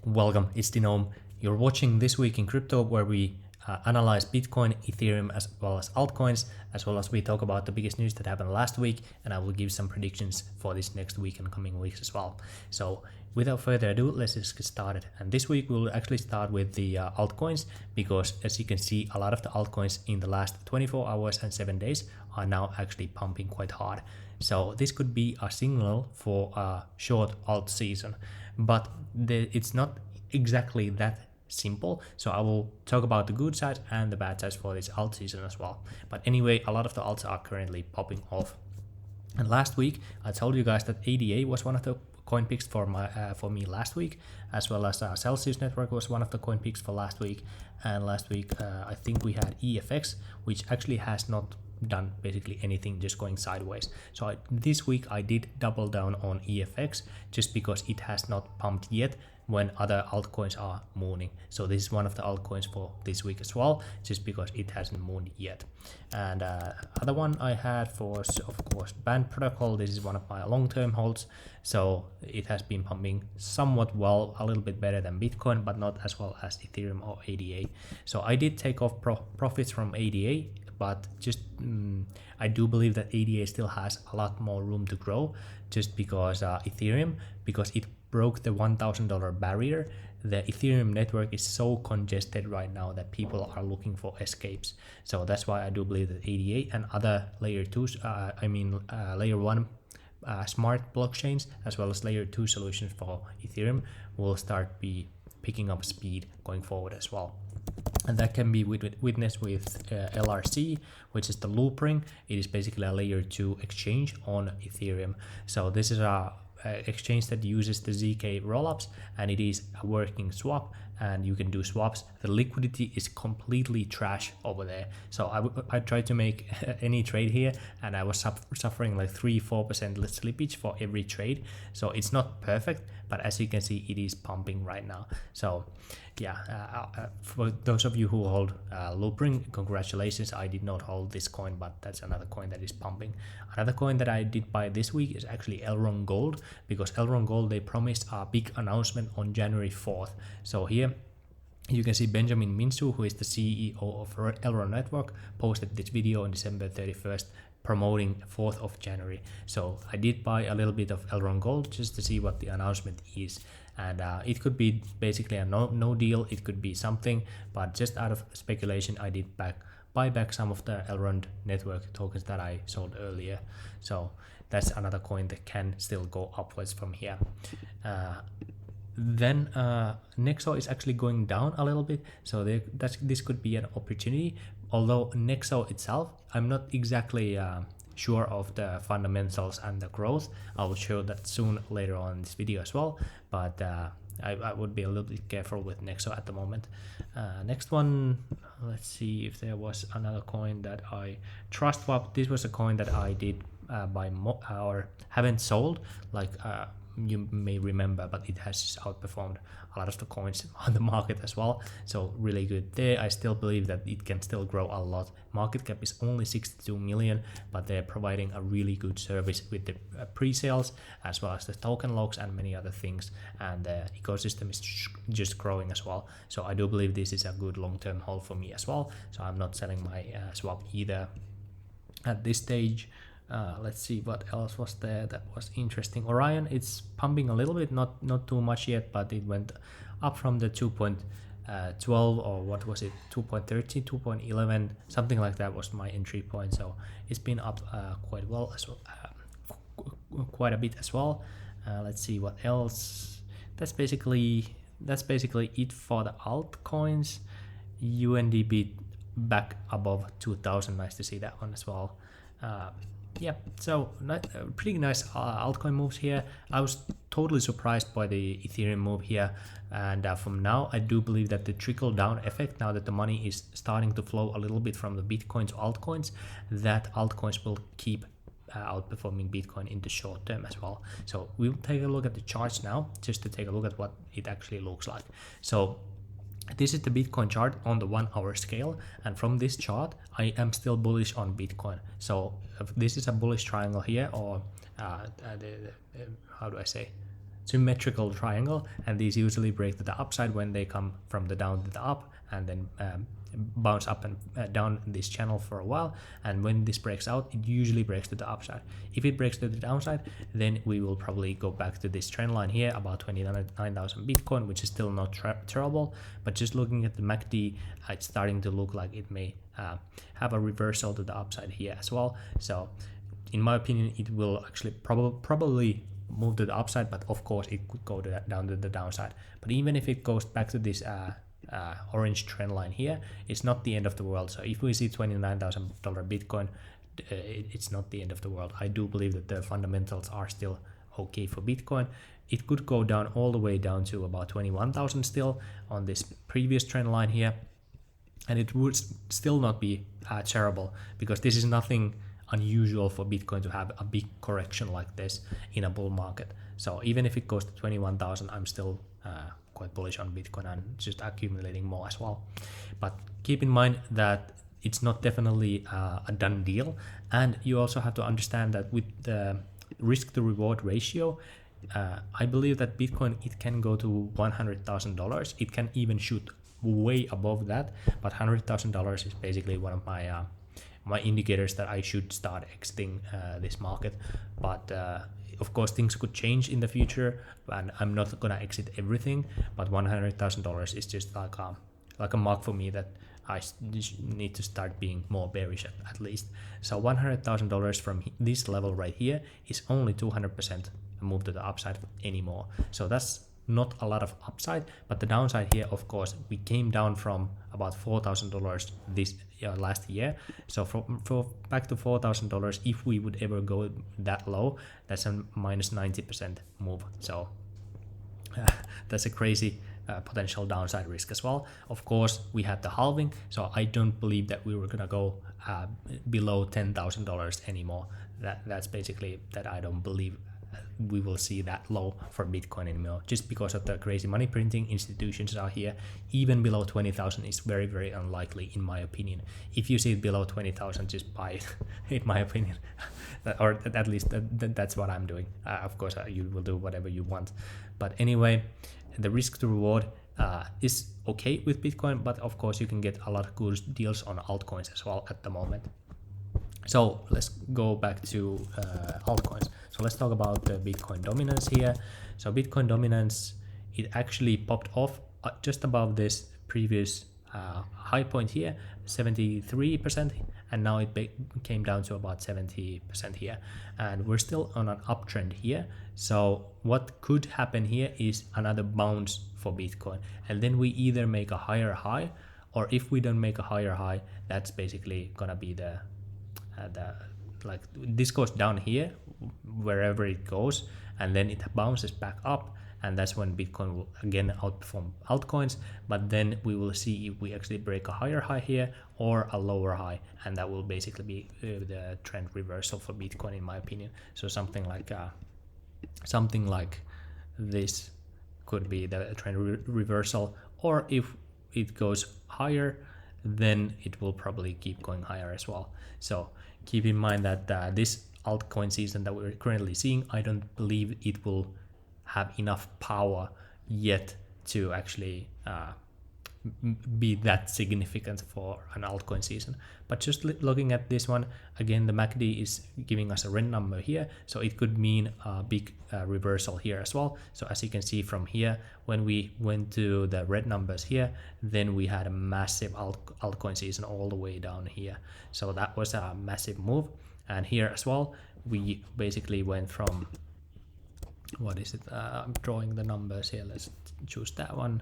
Welcome, it's Denome. You're watching This Week in Crypto, where we analyze Bitcoin, Ethereum, as well as altcoins, as well as we talk about the biggest news that happened last week, and I will give some predictions for this next week and coming weeks as well. So without further ado, let's just get started. And this week we'll actually start with the altcoins, because as you can see, a lot of the altcoins in the last 24 hours and 7 days are now actually pumping quite hard. So this could be a signal for a short alt season, but it's not exactly that simple. So I will talk about the good side and the bad sides for this alt season as well. But anyway, a lot of the alts are currently popping off. And last week I told you guys that ADA was one of the coin picks for me last week, as well as Celsius Network was one of the coin picks for last week. And last week I think we had EFX, which actually has not done basically anything, just going sideways. So this week I did double down on EFX just because it has not pumped yet when other altcoins are mooning. So this is one of the altcoins for this week as well, just because it hasn't mooned yet. And other one I had was of course Band Protocol. This is one of my long-term holds, so it has been pumping somewhat well, a little bit better than Bitcoin, but not as well as Ethereum or ADA. So I did take off profits from ADA, but just I do believe that ADA still has a lot more room to grow, just because Ethereum, because it broke the $1,000 barrier. The Ethereum network is so congested right now that people are looking for escapes. So that's why I do believe that ADA and other layer 2s, layer 1 smart blockchains, as well as layer 2 solutions for Ethereum, will start picking up speed going forward as well. And that can be witnessed with LRC, which is the loop ring. It is basically a layer 2 exchange on Ethereum. So this is a exchange that uses the ZK rollups, and it is a working swap, and you can do swaps. The liquidity is completely trash over there. So I tried to make any trade here, and I was suffering like 3-4% slippage for every trade. So it's not perfect, but as you can see, it is pumping right now. So yeah, for those of you who hold Loopring, congratulations. I did not hold this coin, but that's another coin that is pumping. Another coin that I did buy this week is actually Elrond Gold, because Elrond Gold, they promised a big announcement on January 4th. So here you can see Benjamin Minsu, who is the CEO of Elrond Network, posted this video on December 31st promoting 4th of January. So I did buy a little bit of Elrond Gold just to see what the announcement is. And it could be basically a no deal, it could be something, but just out of speculation, I did buy back some of the Elrond Network tokens that I sold earlier. So that's another coin that can still go upwards from here. Then Nexo is actually going down a little bit, so this could be an opportunity. Although Nexo itself, I'm not exactly sure of the fundamentals and the growth. I will show that soon later on in this video as well, but I would be a little bit careful with Nexo at the moment. Next one, let's see if there was another coin that I trust. Swap. This was a coin that I did buy or haven't sold, like you may remember, but it has just outperformed a lot of the coins on the market as well. So really good there. I still believe that it can still grow a lot. Market cap is only 62 million, but they're providing a really good service with the pre-sales, as well as the token locks and many other things. And the ecosystem is just growing as well. So I do believe this is a good long-term hold for me as well. So I'm not selling my swap either at this stage. Let's see what else was there that was interesting. Orion, it's pumping a little bit, not too much yet, but it went up from the 2.12 or what was it, 2.13, 2.11, something like that was my entry point. So it's been up quite well as well, quite a bit as well. Let's see what else. That's basically it for the altcoins. UNDB back above 2000. Nice to see that one as well. Yeah, so pretty nice altcoin moves here. I was totally surprised by the Ethereum move here, and from now I do believe that the trickle down effect, now that the money is starting to flow a little bit from the Bitcoin to altcoins, that altcoins will keep outperforming Bitcoin in the short term as well. So we'll take a look at the charts now, just to take a look at what it actually looks like. So this is the Bitcoin chart on the 1 hour scale, and from this chart I am still bullish on Bitcoin. So this is a bullish triangle here, or how do I say, symmetrical triangle, and these usually break to the upside when they come from the down to the up, and then bounce up and down this channel for a while. And when this breaks out, it usually breaks to the upside. If it breaks to the downside, then we will probably go back to this trend line here, about 29,000 Bitcoin, which is still not terrible. But just looking at the MACD, it's starting to look like it may have a reversal to the upside here as well. So in my opinion, it will actually probably move to the upside, but of course it could go down to the downside. But even if it goes back to this orange trend line here, it's not the end of the world. So if we see $29,000 Bitcoin, it's not the end of the world. I do believe that the fundamentals are still okay for Bitcoin. It could go down all the way down to about 21,000 still on this previous trend line here, and it would still not be terrible, because this is nothing unusual for Bitcoin to have a big correction like this in a bull market. So even if it goes to 21,000, I'm still quite bullish on Bitcoin and just accumulating more as well. But keep in mind that it's not definitely a done deal, and you also have to understand that with the risk to reward ratio, I believe that Bitcoin, it can go to $100,000. It can even shoot way above that, but $100,000 is basically one of my indicators that I should start exiting this market. But of course things could change in the future, and I'm not gonna exit everything, but $100,000 is just like a mark for me that I need to start being more bearish at least. So $100,000 from this level right here is only 200% move to the upside anymore. So that's not a lot of upside, but the downside here, of course, we came down from about $4,000 this last year. So for back to $4,000, if we would ever go that low, that's a minus 90% move. So that's a crazy potential downside risk as well. Of course, we had the halving, so I don't believe that we were gonna go below $10,000 anymore. That's basically that I don't believe we will see that low for Bitcoin anymore, just because of the crazy money printing institutions are here. Even below 20,000 is very, very unlikely in my opinion. If you see it below 20,000, just buy it in my opinion, or at least that's what I'm doing. Of course, you will do whatever you want, but anyway, the risk to reward is okay with Bitcoin, but of course you can get a lot of good deals on altcoins as well at the moment. So let's go back to altcoins. So let's talk about the Bitcoin dominance here. So Bitcoin dominance, it actually popped off just above this previous high point here, 73%, and now it came down to about 70% here, and we're still on an uptrend here. So what could happen here is another bounce for Bitcoin, and then we either make a higher high, or if we don't make a higher high, that's basically gonna be the like this goes down here wherever it goes, and then it bounces back up, and that's when Bitcoin will again outperform altcoins. But then we will see if we actually break a higher high here or a lower high, and that will basically be the trend reversal for Bitcoin in my opinion. So something like this could be the trend reversal, or if it goes higher, then it will probably keep going higher as well. So keep in mind that this altcoin season that we're currently seeing, I don't believe it will have enough power yet to actually be that significant for an altcoin season. But just looking at this one again, the MACD is giving us a red number here, so it could mean a big reversal here as well. So as you can see from here, when we went to the red numbers here, then we had a massive altcoin season all the way down here. So that was a massive move. And here as well, we basically went from, what is it, I'm drawing the numbers here, let's choose that one.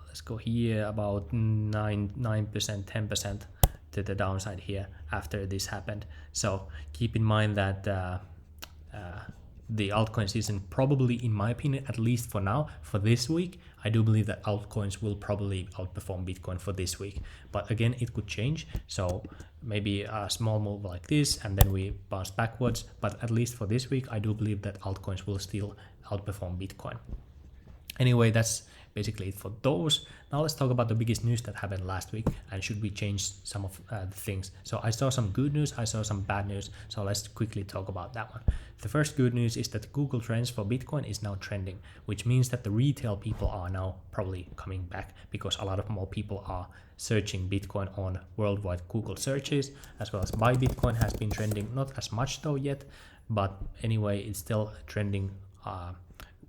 Let's go here, about 9%, 10% to the downside here after this happened. So keep in mind that the altcoin season probably, in my opinion, at least for now, for this week, I do believe that altcoins will probably outperform Bitcoin for this week. But again, it could change. So maybe a small move like this, and then we bounce backwards. But at least for this week, I do believe that altcoins will still outperform Bitcoin. Anyway, that's basically it for those. Now let's talk about the biggest news that happened last week, and should we change some of the things. So I saw some good news, I saw some bad news, so let's quickly talk about that one. The first good news is that Google Trends for Bitcoin is now trending, which means that the retail people are now probably coming back, because a lot of more people are searching Bitcoin on worldwide Google searches, as well as buy Bitcoin has been trending, not as much though yet, but anyway, it's still trending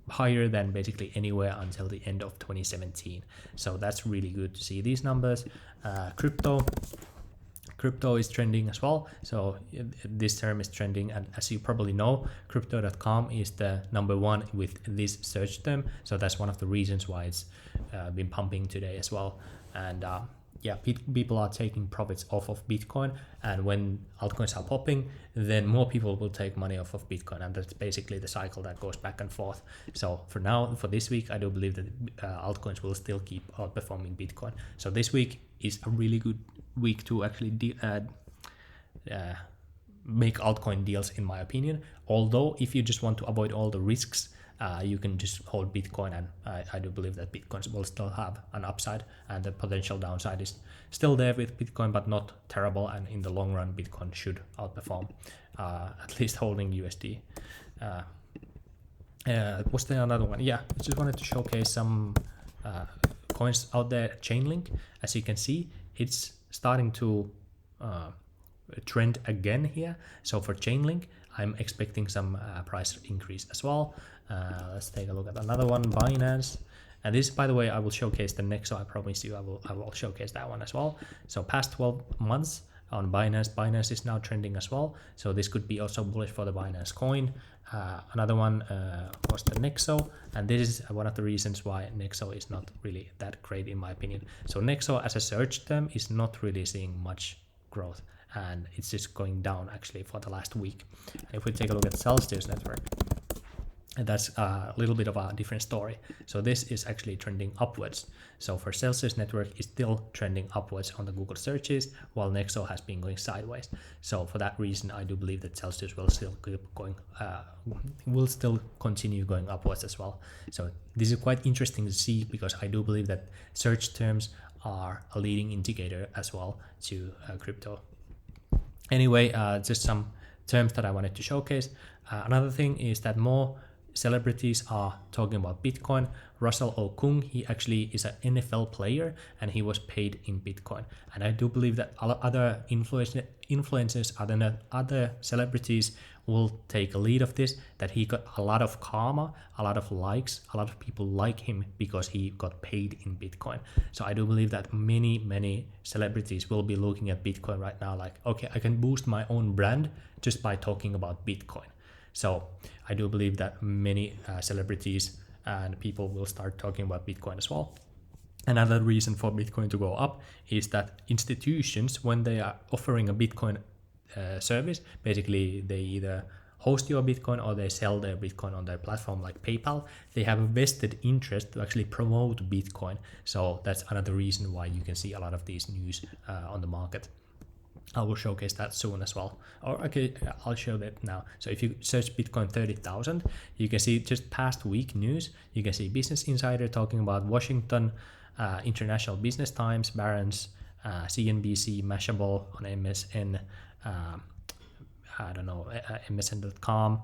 higher than basically anywhere until the end of 2017. So that's really good to see these numbers. Crypto is trending as well. So this term is trending, and as you probably know, crypto.com is the #1 with this search term. So that's one of the reasons why it's been pumping today as well. And yeah, people are taking profits off of Bitcoin, and when altcoins are popping, then more people will take money off of Bitcoin, and that's basically the cycle that goes back and forth. So for now, for this week, I do believe that altcoins will still keep outperforming Bitcoin. So this week is a really good week to actually make altcoin deals, in my opinion. Although if you just want to avoid all the risks, you can just hold Bitcoin, and I do believe that Bitcoin will still have an upside, and the potential downside is still there with Bitcoin, but not terrible, and in the long run Bitcoin should outperform, at least holding USD. Was there another one? Yeah, I just wanted to showcase some coins out there. Chainlink, as you can see, it's starting to trend again here. So for Chainlink, I'm expecting some price increase as well. Let's take a look at another one, Binance. And this, by the way, I will showcase the next, so I promise you I will showcase that one as well. So past 12 months on Binance is now trending as well. So this could be also bullish for the Binance coin. Another one was the Nexo, and this is one of the reasons why Nexo is not really that great in my opinion. So Nexo as a search term is not really seeing much growth, and it's just going down actually for the last week. And if we take a look at Celsius network, and that's a little bit of a different story. So this is actually trending upwards. So for Celsius network is still trending upwards on the Google searches, while Nexo has been going sideways. So for that reason, I do believe that Celsius will still keep going, will still continue going upwards as well. So this is quite interesting to see, because I do believe that search terms are a leading indicator as well to crypto. Anyway, just some terms that I wanted to showcase. Another thing is that more celebrities are talking about Bitcoin. Russell Okung, he actually is an NFL player, and he was paid in Bitcoin. And I do believe that other influencers, other celebrities will take a lead of this, that he got a lot of karma, a lot of likes, a lot of people like him because he got paid in Bitcoin. So I do believe that many celebrities will be looking at Bitcoin right now like, okay, I can boost my own brand just by talking about Bitcoin. So I do believe that many celebrities and people will start talking about Bitcoin as well. Another reason for Bitcoin to go up is that institutions, when they are offering a Bitcoin service, basically they either host your Bitcoin or they sell their Bitcoin on their platform like PayPal, they have a vested interest to actually promote Bitcoin. So that's another reason why you can see a lot of these news on the market. I will showcase that soon as well. Or okay, I'll show that now. So if you search Bitcoin 30,000, you can see just past week news. You can see Business Insider talking about Washington, International Business Times, Barron's, CNBC, Mashable on MSN, I don't know, MSN.com.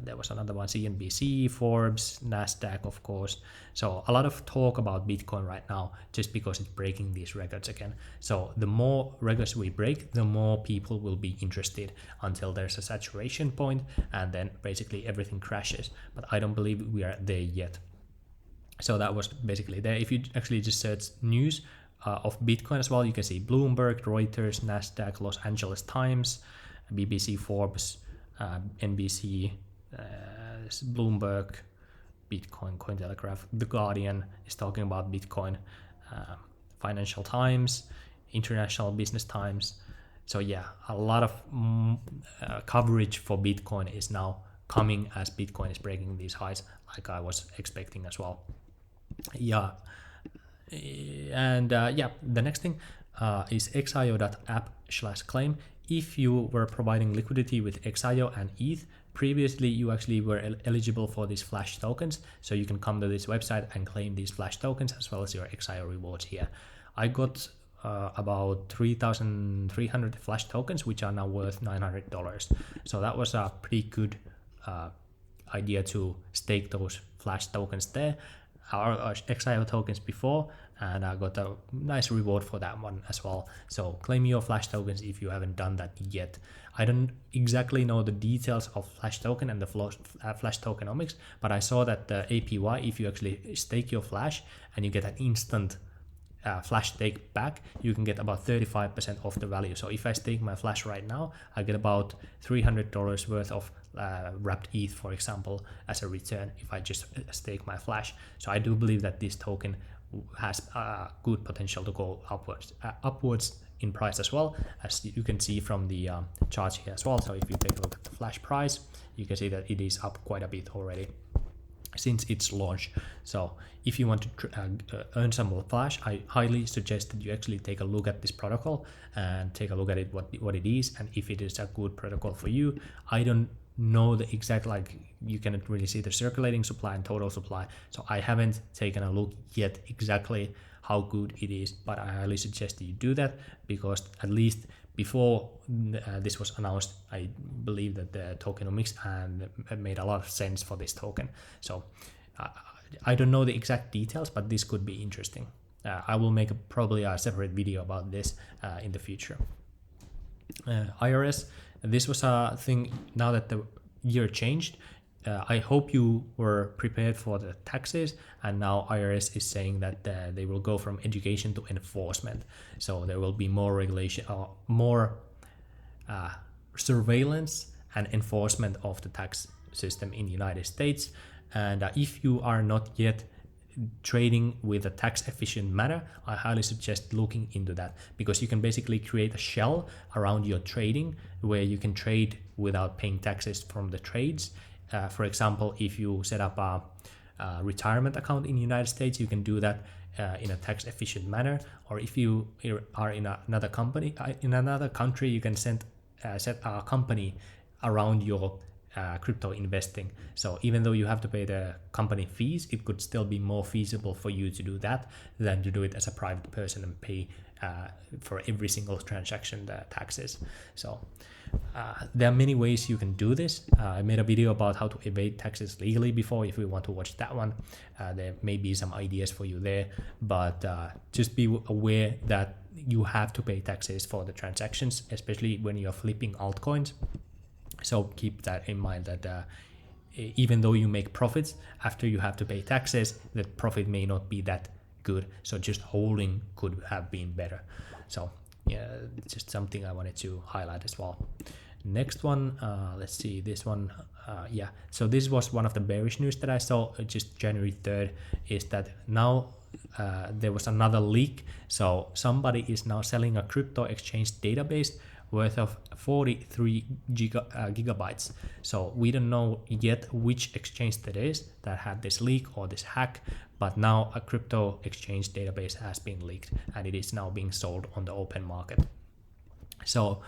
There was another one, CNBC, Forbes, NASDAQ, of course. So a lot of talk about Bitcoin right now, just because it's breaking these records again. So the more records we break, the more people will be interested until there's a saturation point, and then basically everything crashes. But I don't believe we are there yet. So that was basically there. If you actually just search news of Bitcoin as well, you can see Bloomberg, Reuters, NASDAQ, Los Angeles Times, BBC, Forbes, NBC, Bloomberg, Bitcoin, Cointelegraph, The Guardian is talking about Bitcoin, Financial Times, International Business Times. So yeah, a lot of coverage for Bitcoin is now coming as Bitcoin is breaking these highs, like I was expecting as well. Yeah, and yeah, the next thing is XIO.app/claim. If you were providing liquidity with XIO and ETH previously you actually were eligible for these flash tokens, so you can come to this website and claim these flash tokens as well as your XIO rewards here. I got about 3,300 flash tokens, which are now worth $900. So that was a pretty good idea to stake those flash tokens there, our XIO tokens before, and I got a nice reward for that one as well. So claim your flash tokens if you haven't done that yet. I don't exactly know the details of flash token and the flash tokenomics, but I saw that the APY, if you actually stake your flash and you get an instant flash stake back, you can get about 35% of the value. So if I stake my flash right now, I get about $300 worth of wrapped ETH, for example, as a return if I just stake my flash. So I do believe that this token has good potential to go upwards in price as well, as you can see from the charts here as well. So if you take a look at the flash price, you can see that it is up quite a bit already since its launch. So if you want to earn some more flash, I highly suggest that you actually take a look at this protocol and take a look at it, what it is, and if it is a good protocol for you. I don't know the exact, like, you cannot really see the circulating supply and total supply, so I haven't taken a look yet exactly how good it is, but I highly suggest that you do that, because at least before this was announced, I believe that the tokenomics and made a lot of sense for this token. So I don't know the exact details, but this could be interesting. I will make probably a separate video about this in the future. IRS, this was a thing now that the year changed. I hope you were prepared for the taxes, and now IRS is saying that they will go from education to enforcement. So there will be more regulation, more surveillance and enforcement of the tax system in the United States. And if you are not yet trading with a tax efficient manner, I highly suggest looking into that, because you can basically create a shell around your trading where you can trade without paying taxes from the trades. For example, if you set up a retirement account in the United States, you can do that in a tax efficient manner. Or if you are in another country, you can set a company around your crypto investing. So even though you have to pay the company fees, it could still be more feasible for you to do that than to do it as a private person and pay for every single transaction the taxes. So there are many ways you can do this. I made a video about how to evade taxes legally before. If you want to watch that one, there may be some ideas for you there, but just be aware that you have to pay taxes for the transactions, especially when you're flipping altcoins. So keep that in mind, that even though you make profits, after you have to pay taxes, the profit may not be that good. So just holding could have been better. So yeah, just something I wanted to highlight as well. Next one, let's see, this one, yeah. So this was one of the bearish news that I saw just January 3rd, is that now there was another leak. So somebody is now selling a crypto exchange database worth of 43 gigabytes. So we don't know yet which exchange that is that had this leak or this hack, but now a crypto exchange database has been leaked and it is now being sold on the open market. So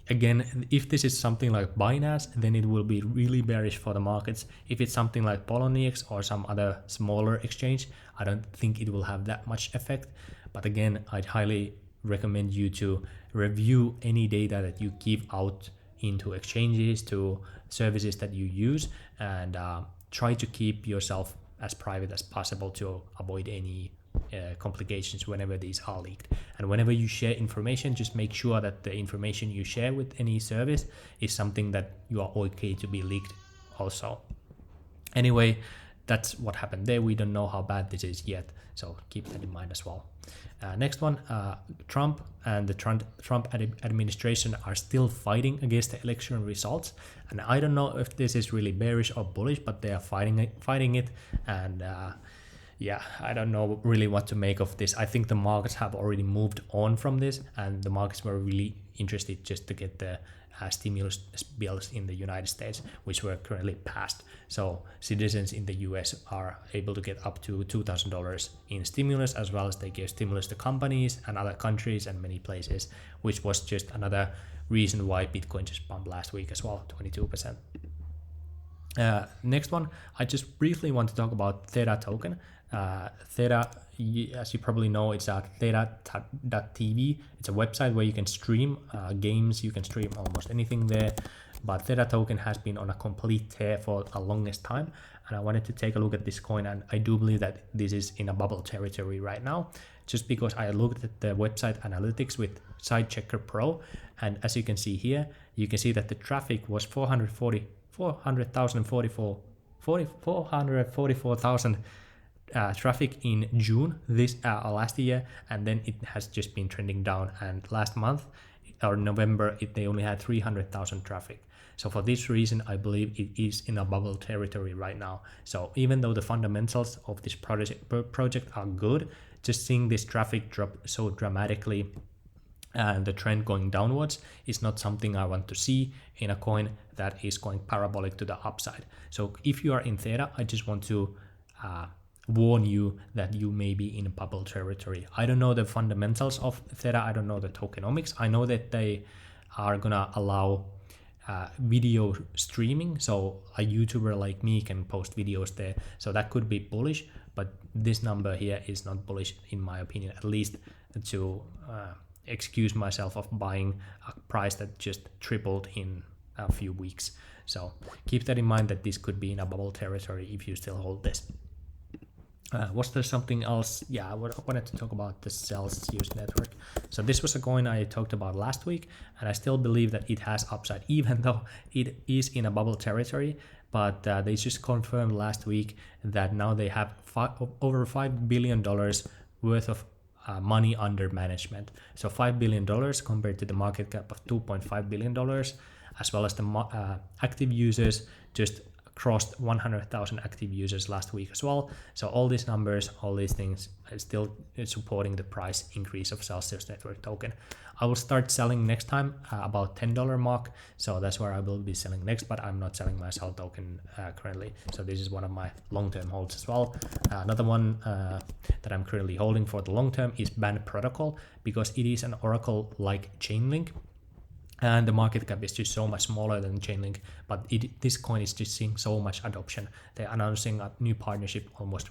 again, if this is something like Binance, then it will be really bearish for the markets. If it's something like Poloniex or some other smaller exchange, I don't think it will have that much effect. But again, I'd highly recommend you to review any data that you give out into exchanges, to services that you use, and try to keep yourself as private as possible to avoid any complications whenever these are leaked. And whenever you share information, just make sure that the information you share with any service is something that you are okay to be leaked also. Anyway, that's what happened there. We don't know how bad this is yet, so keep that in mind as well. Next one, Trump and the Trump administration are still fighting against the election results, and I don't know if this is really bearish or bullish, but they are fighting it, and yeah, I don't know really what to make of this. I think the markets have already moved on from this, and the markets were really interested just to get the stimulus bills in the United States, which were currently passed. So citizens in the US are able to get up to $2,000 in stimulus, as well as they give stimulus to companies and other countries and many places, which was just another reason why Bitcoin just pumped last week as well, 22%. Next one, I just briefly want to talk about Theta Token. Theta, as you probably know, it's a theta.tv. It's a website where you can stream games, you can stream almost anything there. But Theta Token has been on a complete tear for the longest time. And I wanted to take a look at this coin, and I do believe that this is in a bubble territory right now, just because I looked at the website analytics with SideChecker Pro. And as you can see here, you can see that the traffic was 444,000 traffic in June this last year, and then it has just been trending down. And last month or November, they only had 300,000 traffic. So for this reason, I believe it is in a bubble territory right now. So even though the fundamentals of this project are good, just seeing this traffic drop so dramatically and the trend going downwards is not something I want to see in a coin that is going parabolic to the upside. So if you are in Theta, I just want to warn you that you may be in bubble territory. I don't know the fundamentals of Theta. I don't know the tokenomics. I know that they are gonna allow video streaming, so a YouTuber like me can post videos there, so that could be bullish, but this number here is not bullish in my opinion, at least to excuse myself of buying a price that just tripled in a few weeks. So keep that in mind, that this could be in a bubble territory if you still hold this. Was there something else? Yeah, I wanted to talk about the Celsius network. So this was a coin I talked about last week, and I still believe that it has upside, even though it is in a bubble territory. But they just confirmed last week that now they have over $5 billion worth of money under management. So $5 billion compared to the market cap of $2.5 billion, as well as the active users just crossed 100,000 active users last week as well. So all these numbers, all these things are still supporting the price increase of Celsius network token. I will start selling next time about $10 mark. So that's where I will be selling next, but I'm not selling my Cel token currently. So this is one of my long-term holds as well. Another one that I'm currently holding for the long term is Band Protocol, because it is an Oracle like Chainlink. And the market cap is just so much smaller than Chainlink, but this coin is just seeing so much adoption. They're announcing a new partnership almost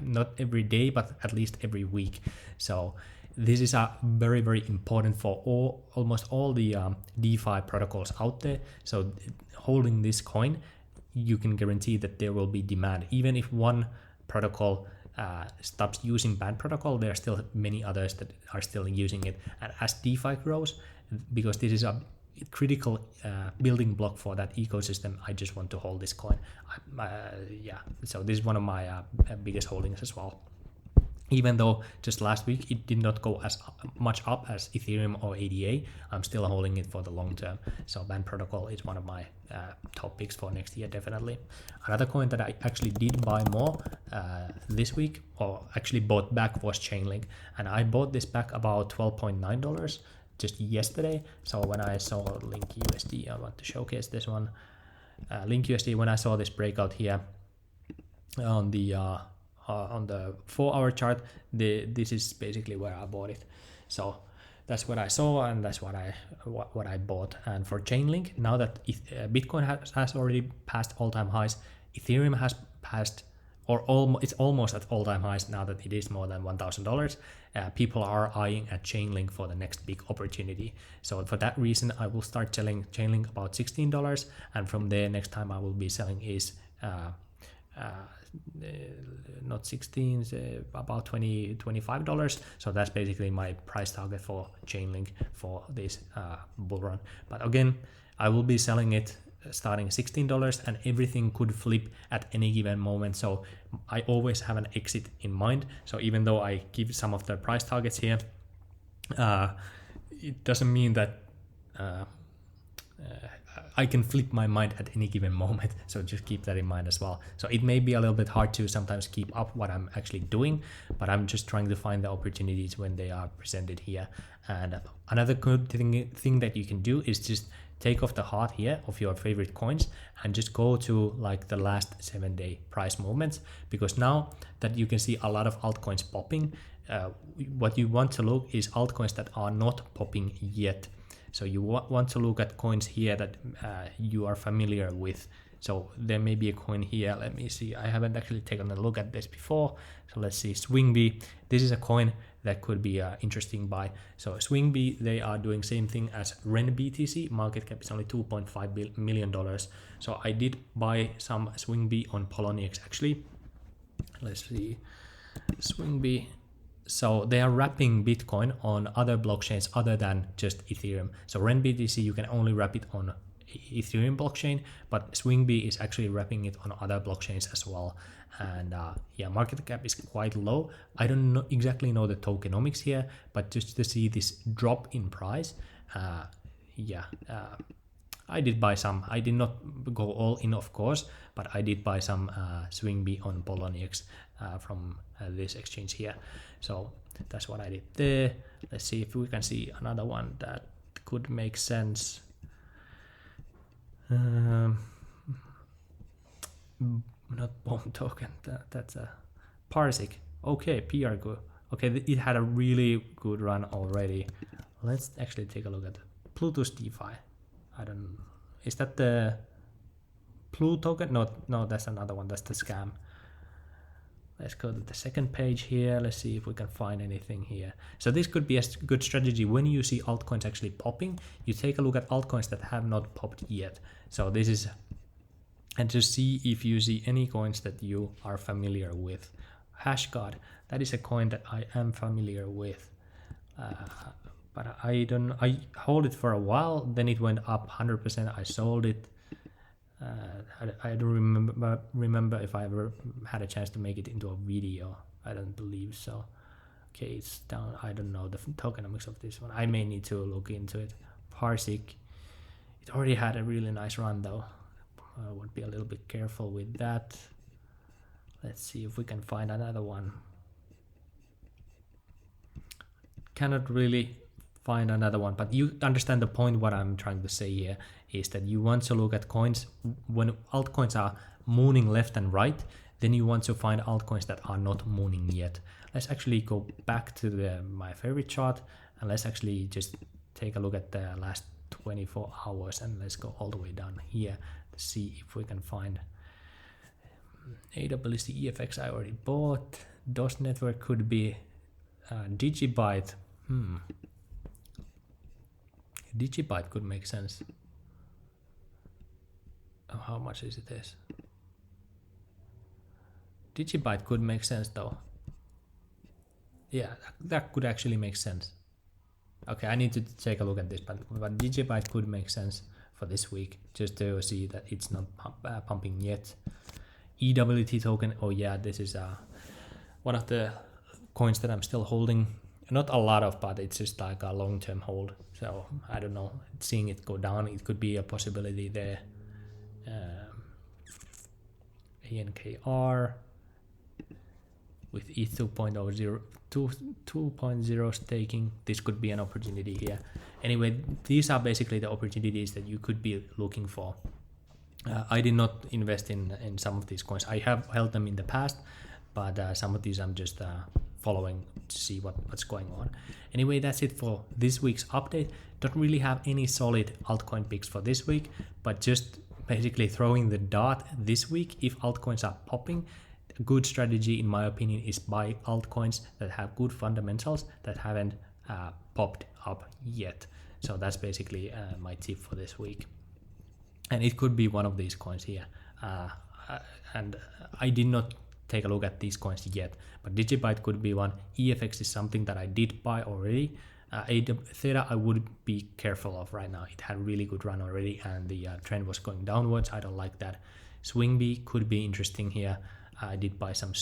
not every day, but at least every week. So this is a very, very important for almost all the DeFi protocols out there. So holding this coin, you can guarantee that there will be demand. Even if one protocol stops using Band Protocol, there are still many others that are still using it. And as DeFi grows, because this is a critical building block for that ecosystem, I just want to hold this coin. Yeah, so this is one of my biggest holdings as well. Even though just last week it did not go as much up as Ethereum or ADA, I'm still holding it for the long term. So Band Protocol is one of my top picks for next year, definitely. Another coin that I actually did buy more this week, or actually bought back, was Chainlink. And I bought this back about $12.9 just yesterday. So when I saw Link USD, I want to showcase this one. Link USD, when I saw this breakout here on the 4-hour chart, this is basically where I bought it. So that's what I saw, and that's what I bought. And for Chainlink, now that Bitcoin has already passed all-time highs, Ethereum has passed, it's almost at all-time highs now that it is more than $1,000. People are eyeing at Chainlink for the next big opportunity. So for that reason, I will start selling Chainlink about $16, and from there, next time I will be selling is not 16, about $25. So that's basically my price target for Chainlink for this bull run. But again, I will be selling it starting $16, and everything could flip at any given moment. So I always have an exit in mind. So even though I give some of the price targets here, it doesn't mean that I can flip my mind at any given moment. So just keep that in mind as well. So it may be a little bit hard to sometimes keep up what I'm actually doing, but I'm just trying to find the opportunities when they are presented here. And another good thing that you can do is just take off the heart here of your favorite coins and just go to like the last 7-day price movements, because now that you can see a lot of altcoins popping, what you want to look is altcoins that are not popping yet. So you want to look at coins here that you are familiar with. So there may be a coin here. Let me see. I haven't actually taken a look at this before. So let's see. Swingby. This is a coin that could be interesting buy. So Swingby, they are doing same thing as RenBTC. Market cap is only $2.5 million. So I did buy some Swingby on Poloniex actually. Let's see. Swingby. So they are wrapping Bitcoin on other blockchains other than just Ethereum. So RenBTC, you can only wrap it on Ethereum blockchain, but Swingby is actually wrapping it on other blockchains as well. And yeah, market cap is quite low. I don't exactly know the tokenomics here, but just to see this drop in price, I did buy some. I did not go all in, of course, but I did buy some Swingby on Poloniex from this exchange here. So that's what I did there. Let's see if we can see another one that could make sense. Not bomb token, that's a Parsec. Okay, PR good. Okay, it had a really good run already. Let's actually take a look at Plutus DeFi. I don't, is that the Plu token? No, that's another one. That's the scam. Let's go to the second page here. Let's see if we can find anything here. So this could be a good strategy when you see altcoins actually popping. You take a look at altcoins that have not popped yet. So this is, and to see if you see any coins that you are familiar with. Hashguard, that is a coin that I am familiar with. But I hold it for a while, then it went up 100%. I sold it. I don't remember if I ever had a chance to make it into a video. I don't believe so. Okay, it's down. I don't know the tokenomics of this one. I may need to look into it. Parsec, it already had a really nice run though. I would be a little bit careful with that. Let's see if we can find another one. Cannot really find another one, but you understand the point. What I'm trying to say here is that you want to look at coins when altcoins are mooning left and right, then you want to find altcoins that are not mooning yet. Let's actually go back to my favorite chart and let's actually just take a look at the last 24 hours and let's go all the way down here to see if we can find AWC EFX. I already bought. DOS network could be Digibyte. Digibyte could make sense. Oh, how much is it? This Digibyte could make sense though. Yeah, that could actually make sense. Okay, I need to take a look at this, but Digibyte could make sense for this week, just to see that it's not pumping yet. EWT token, oh yeah, this is one of the coins that I'm still holding. Not a lot of, but it's just like a long-term hold. So I don't know, seeing it go down, it could be a possibility there. ANKR with ETH 2.0 staking, this could be an opportunity here. Anyway, these are basically the opportunities that you could be looking for. I did not invest in some of these coins. I have held them in the past, but some of these I'm just following to see what's going on. Anyway, that's it for this week's update. Don't really have any solid altcoin picks for this week, but just basically throwing the dart this week. If altcoins are popping, a good strategy in my opinion is buy altcoins that have good fundamentals that haven't popped up yet. So that's basically my tip for this week, and it could be one of these coins here. And I did not take a look at these coins yet, but Digibyte could be one. EFX is something that I did buy already. Theta I would be careful of right now. It had a really good run already and the trend was going downwards. I don't like that. Swingby could be interesting here. I did buy some,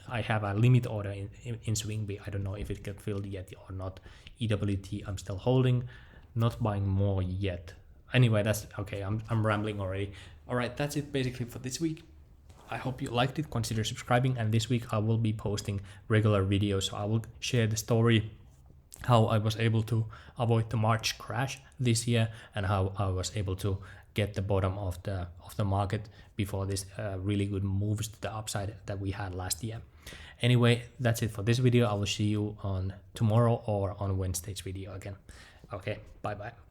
I have a limit order in Swingby. I don't know if it got filled yet or not. EWT I'm still holding, not buying more yet. Anyway, that's okay. I'm rambling already. All right, that's it basically for this week. I hope you liked it. Consider subscribing, and this week I will be posting regular videos. So I will share the story how I was able to avoid the March crash this year and how I was able to get the bottom of the market before this really good moves to the upside that we had last year. Anyway, that's it for this video. I will see you on tomorrow or on Wednesday's video again. Okay, bye bye.